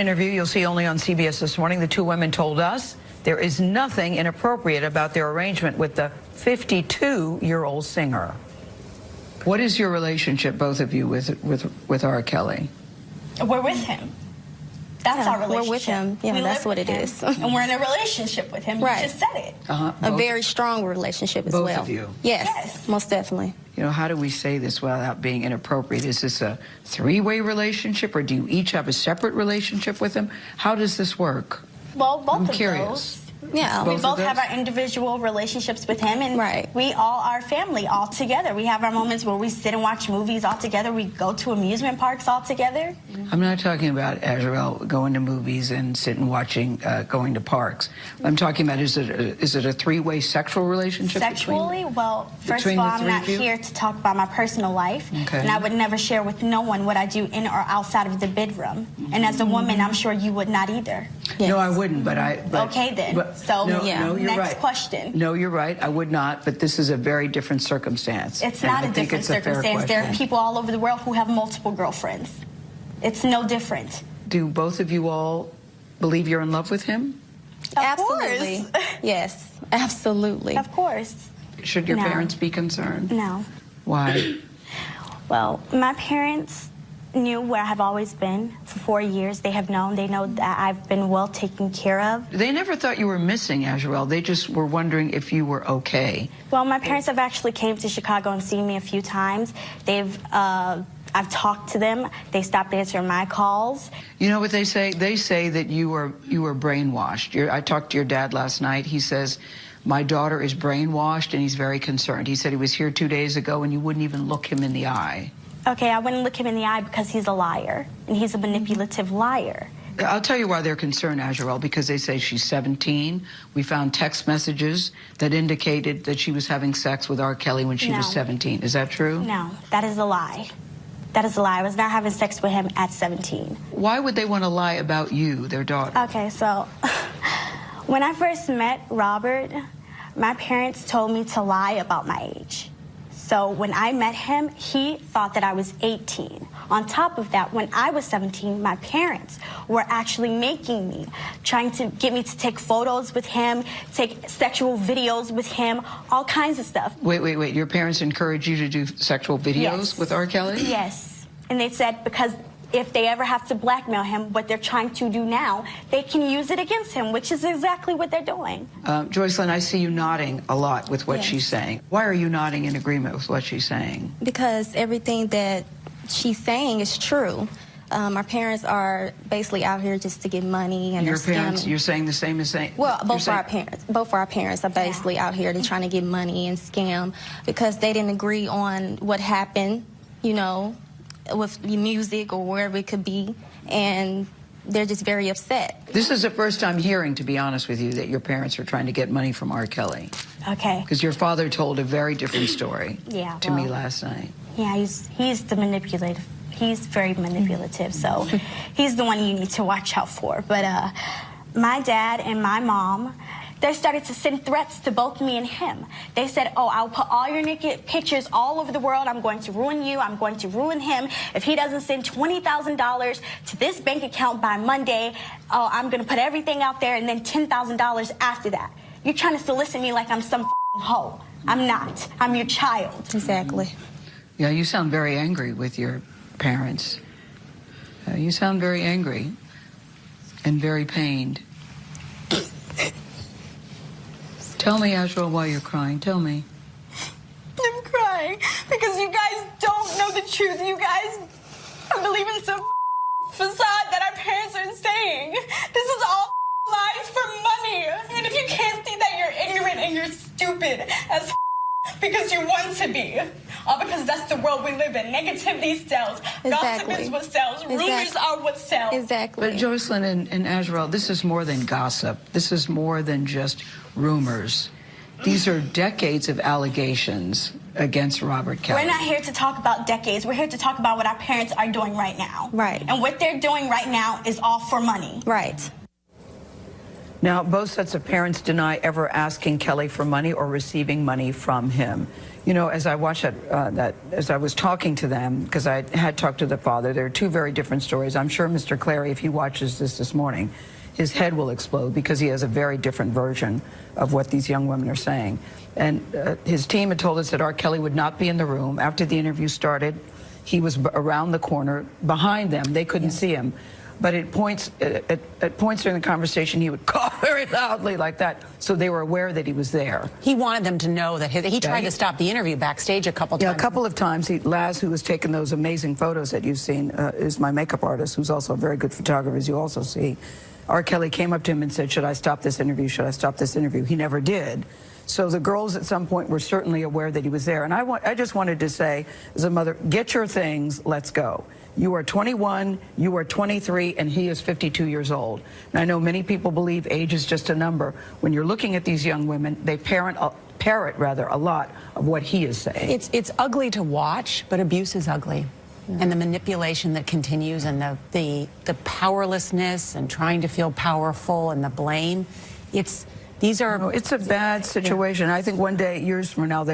Interview you'll see only on CBS this morning. The two women told us there is nothing inappropriate about their arrangement with the 52-year-old singer. What is your relationship, both of you, with R. Kelly? We're with him. That's our relationship. We're with him. Yeah, that's what it is. And we're in a relationship with him. Right. You just said it. A very strong relationship as well. Both of you? Yes, most definitely. You know, how do we say this without being inappropriate? Is this a three-way relationship, or do you each have a separate relationship with him? How does this work? Well, both I'm of curious. those. Yeah. We both have our individual relationships with him, and we all are family all together. We have our moments where we sit and watch movies all together. We go to amusement parks all together. I'm not talking about Azriel going to movies and sitting watching, going to parks. I'm talking about, is it a three-way sexual relationship? Sexually? Well, first of all, I'm not here to talk about my personal life. Okay. And I would never share with no one what I do in or outside of the bedroom. And as a woman, I'm sure you would not either. Yes. No, I wouldn't, but okay, then. No, you're next right. question. No, you're right. I would not, but this is a very different circumstance. It's not a different circumstance. There are people all over the world who have multiple girlfriends. It's no different. Do both of you all believe you're in love with him? Absolutely. Yes, absolutely. Of course. Should your parents be concerned? No. Why? Well, my parents knew where I have always been for 4 years. They have known. They know that I've been well taken care of. They never thought you were missing, Azriel. They just were wondering if you were okay. Well, my parents have actually came to Chicago and seen me a few times. I've talked to them. They stopped answering my calls. You know what they say? They say that you were brainwashed. I talked to your dad last night. He says, my daughter is brainwashed, and he's very concerned. He said he was here 2 days ago, and you wouldn't even look him in the eye. Okay, I wouldn't look him in the eye because he's a liar, and he's a manipulative liar. I'll tell you why they're concerned, Azriel, because they say she's 17. We found text messages that indicated that she was having sex with R. Kelly when she was 17. Is that true? No, that is a lie. That is a lie. I was not having sex with him at 17. Why would they want to lie about you, their daughter? Okay, so when I first met Robert, my parents told me to lie about my age. So when I met him, he thought that I was 18. On top of that, when I was 17, my parents were actually making me, trying to get me to take photos with him, take sexual videos with him, all kinds of stuff. Wait. Your parents encouraged you to do sexual videos with R. Kelly? Yes. And they said because if they ever have to blackmail him, what they're trying to do now, they can use it against him, which is exactly what they're doing. JoYCELYN, I see you nodding a lot with what she's saying. Why are you nodding in agreement with what she's saying? Because everything that she's saying is true. Our parents are basically out here just to get money, and your parents, you're saying the same as saying? Well, both of our parents are basically out here to trying to get money and scam because they didn't agree on what happened, you know, with music or wherever it could be, and they're just very upset. This is the first time hearing, to be honest with you, that your parents are trying to get money from R. Kelly. Okay. Because your father told a very different story to me last night. Yeah, he's the manipulative. He's very manipulative, so he's the one you need to watch out for. But my dad and my mom, they started to send threats to both me and him. They said, oh, I'll put all your naked pictures all over the world. I'm going to ruin you. I'm going to ruin him. If he doesn't send $20,000 to this bank account by Monday, oh, I'm going to put everything out there and then $10,000 after that. You're trying to solicit me like I'm some hoe. I'm not. I'm your child. Exactly. Yeah, you sound very angry with your parents. You sound very angry and very pained. Tell me, Azriel, why you're crying. Tell me. I'm crying because you guys don't know the truth. You guys are believing some facade that our parents are saying. This is all lies for money. And if you can't see that, you're ignorant and you're stupid as because you want to be. All because that's the world we live in. Negativity sells. Gossip is what sells. Rumors are what sells. Exactly. But JoYCELYN and Azriel, this is more than gossip. This is more than just rumors. These are decades of allegations against Robert Kelly. We're not here to talk about decades. We're here to talk about what our parents are doing right now. Right. And what they're doing right now is all for money. Right. Now, both sets of parents deny ever asking Kelly for money or receiving money from him. You know, as I watched as I was talking to them, because I had talked to the father, there are two very different stories. I'm sure Mr. Clary, if he watches this morning, his head will explode because he has a very different version of what these young women are saying. And his team had told us that R.Kelly would not be in the room. After the interview started, he was around the corner behind them. They couldn't see him. But at points during the conversation, he would cough very loudly like that, so they were aware that he was there. He wanted them to know that he tried to stop the interview backstage a couple times. Yeah, a couple of times. Laz, who was taking those amazing photos that you've seen, is my makeup artist, who's also a very good photographer, as you also see. R. Kelly came up to him and said, should I stop this interview? Should I stop this interview? He never did. So the girls at some point were certainly aware that he was there. And I just wanted to say, as a mother, get your things, let's go. You are 21, you are 23, and he is 52 years old. And I know many people believe age is just a number. When you're looking at these young women, they parrot a lot of what he is saying. It's ugly to watch, but abuse is ugly. Yeah. And the manipulation that continues, and the powerlessness, and trying to feel powerful, and the blame. It's a bad situation. Yeah. I think one day, years from now,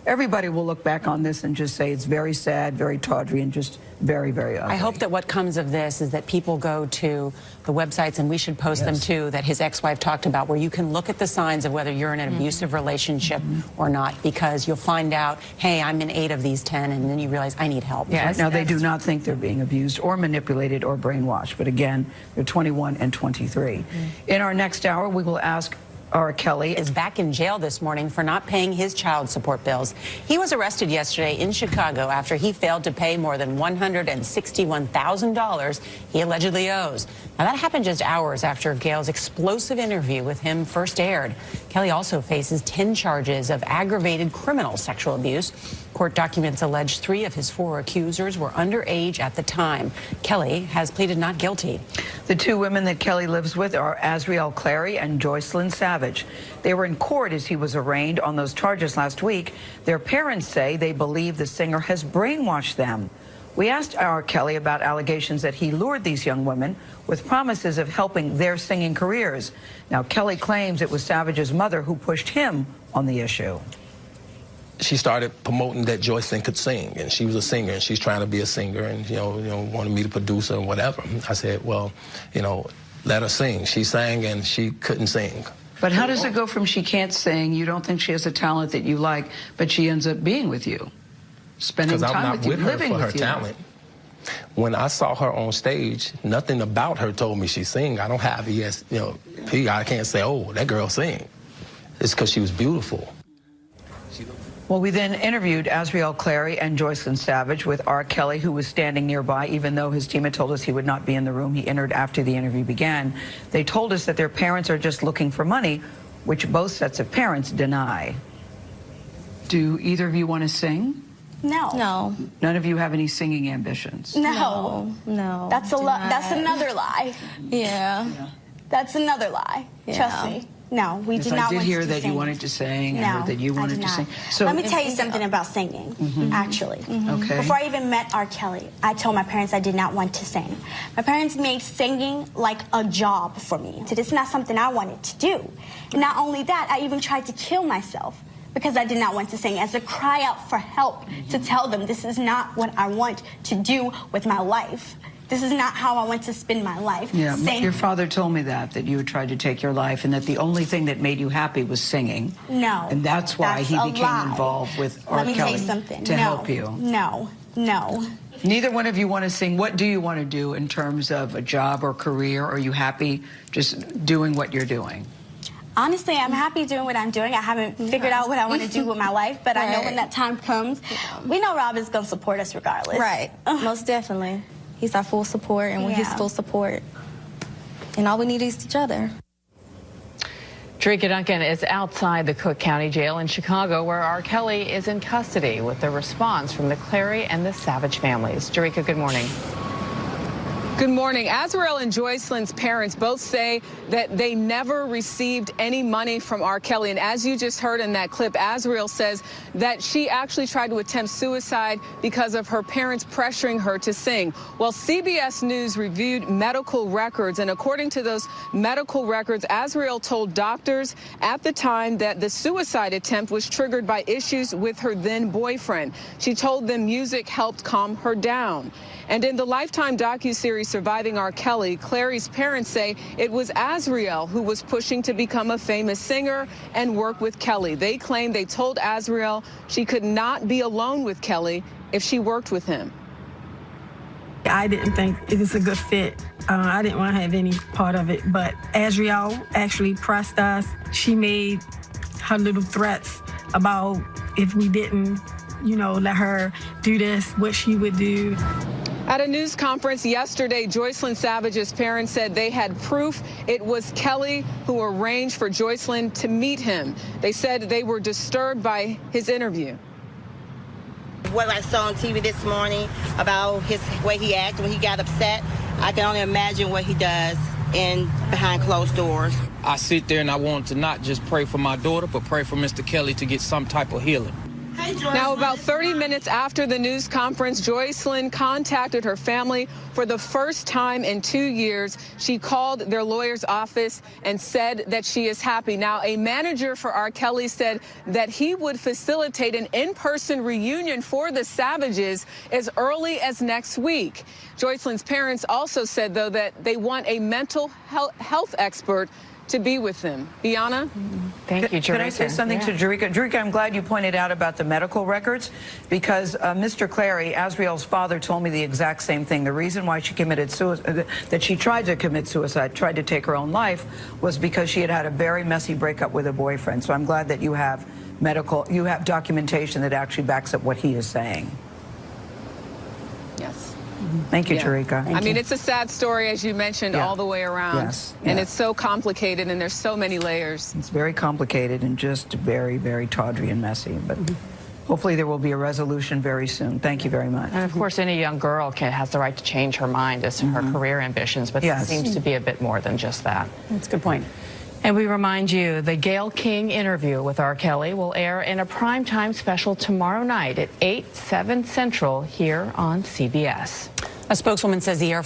everybody will look back on this and just say it's very sad, very tawdry, and just very, very ugly. I hope that what comes of this is that people go to the websites, and we should post them too, that his ex-wife talked about, where you can look at the signs of whether you're in an abusive relationship or not, because you'll find out, hey, I'm in 8 of these 10, and then you realize I need help. Yes. Now, they do not think they're being abused or manipulated or brainwashed, but again, they're 21 and 23. In our next hour, we will ask R.Kelly is back in jail this morning for not paying his child support bills. He was arrested yesterday in Chicago after he failed to pay more than $161,000 he allegedly owes. Now, that happened just hours after Gail's explosive interview with him first aired. Kelly also faces 10 charges of aggravated criminal sexual abuse. Court documents allege 3 of his 4 accusers were underage at the time. Kelly has pleaded not guilty. The 2 women that Kelly lives with are AZRIEL CLARY and JOYCELYN Savage. They were in court as he was arraigned on those charges last week. Their parents say they believe the singer has brainwashed them. We asked R.Kelly about allegations that he lured these young women with promises of helping their singing careers. Now, Kelly claims it was Savage's mother who pushed him on the issue. She started promoting that JOYCELYN could sing, and she was a singer, and she's trying to be a singer, and wanted me to produce her and whatever. I said, well, let her sing. She sang and she couldn't sing. But how does it go from she can't sing, you don't think she has a talent that you like, but she ends up being with you, spending time with you, living with you? Because I'm not with her for her talent. When I saw her on stage, nothing about her told me she sing. I don't have I can't say, oh, that girl sing. It's because she was beautiful. Well, we then interviewed AZRIEL CLARY and JOYCELYN Savage with R. Kelly, who was standing nearby, even though his team had told us he would not be in the room. He entered after the interview began. They told us that their parents are just looking for money, which both sets of parents deny. Do either of you want to sing? No. No. None of you have any singing ambitions? No. No. That's another lie. Yeah. That's another lie. Yeah. Trust me. No, we do not want to sing. I did hear that you wanted to sing. I heard that you wanted to sing. So let me tell you something about singing, actually. Okay. Before I even met R. Kelly, I told my parents I did not want to sing. My parents made singing like a job for me. So this is not something I wanted to do. And not only that, I even tried to kill myself because I did not want to sing, as a cry out for help, to tell them this is not what I want to do with my life. This is not how I want to spend my life. Yeah, your father told me that you had tried to take your life, and that the only thing that made you happy was singing. No. And that's why he became involved with R. Kelly. Let me tell you something. To help you. No. Neither one of you want to sing. What do you want to do in terms of a job or career? Are you happy just doing what you're doing? Honestly, I'm happy doing what I'm doing. I haven't figured out what I want to do with my life, but I know when that time comes, we know Rob is going to support us regardless. Right. Most definitely. He's our full support, and we're his full support. And all we need is each other. Jerika Duncan is outside the Cook County Jail in Chicago, where R. Kelly is in custody, with the response from the Clary and the Savage families. Jerika, good morning. Good morning. Azriel and Joycelyn's parents both say that they never received any money from R. Kelly. And as you just heard in that clip, Azriel says that she actually tried to attempt suicide because of her parents pressuring her to sing. Well, CBS News reviewed medical records, and according to those medical records, Azriel told doctors at the time that the suicide attempt was triggered by issues with her then boyfriend. She told them music helped calm her down. And in the Lifetime docuseries Surviving R. Kelly, Clary's parents say it was Azriel who was pushing to become a famous singer and work with Kelly. They claim they told Azriel she could not be alone with Kelly if she worked with him. I didn't think it was a good fit. I didn't want to have any part of it, but Azriel actually pressed us. She made her little threats about if we didn't, let her do this, what she would do. At a news conference yesterday, Joycelyn Savage's parents said they had proof it was Kelly who arranged for Joycelyn to meet him. They said they were disturbed by his interview. What I saw on TV this morning about his way he acted when he got upset, I can only imagine what he does behind closed doors. I sit there and I want to not just pray for my daughter, but pray for Mr. Kelly to get some type of healing. Now, about 30 minutes after the news conference, Joycelyn contacted her family for the first time in 2 years. She called their lawyer's office and said that she is happy. Now, a manager for R. Kelly said that he would facilitate an in-person reunion for the Savages as early as next week. Joycelyn's parents also said, though, that they want a mental health expert to be with them. Bianna? Thank you, Jerika. Can I say something to Jerika? Jerika, I'm glad you pointed out about the medical records, because Mr. Clary, Azriel's father, told me the exact same thing. The reason why she committed suicide, that she tried to commit suicide, tried to take her own life, was because she had had a very messy breakup with a boyfriend. So I'm glad that you have documentation that actually backs up what he is saying. Yes. Thank you, Jerika. I mean, it's a sad story, as you mentioned, all the way around. Yes. And it's so complicated, and there's so many layers. It's very complicated and just very, very tawdry and messy. But hopefully there will be a resolution very soon. Thank you very much. And of course, any young girl has the right to change her mind as to her career ambitions, but it seems to be a bit more than just that. That's a good point. And we remind you, the Gayle King interview with R. Kelly will air in a primetime special tomorrow night at 8, 7 Central here on CBS. A spokeswoman says the Air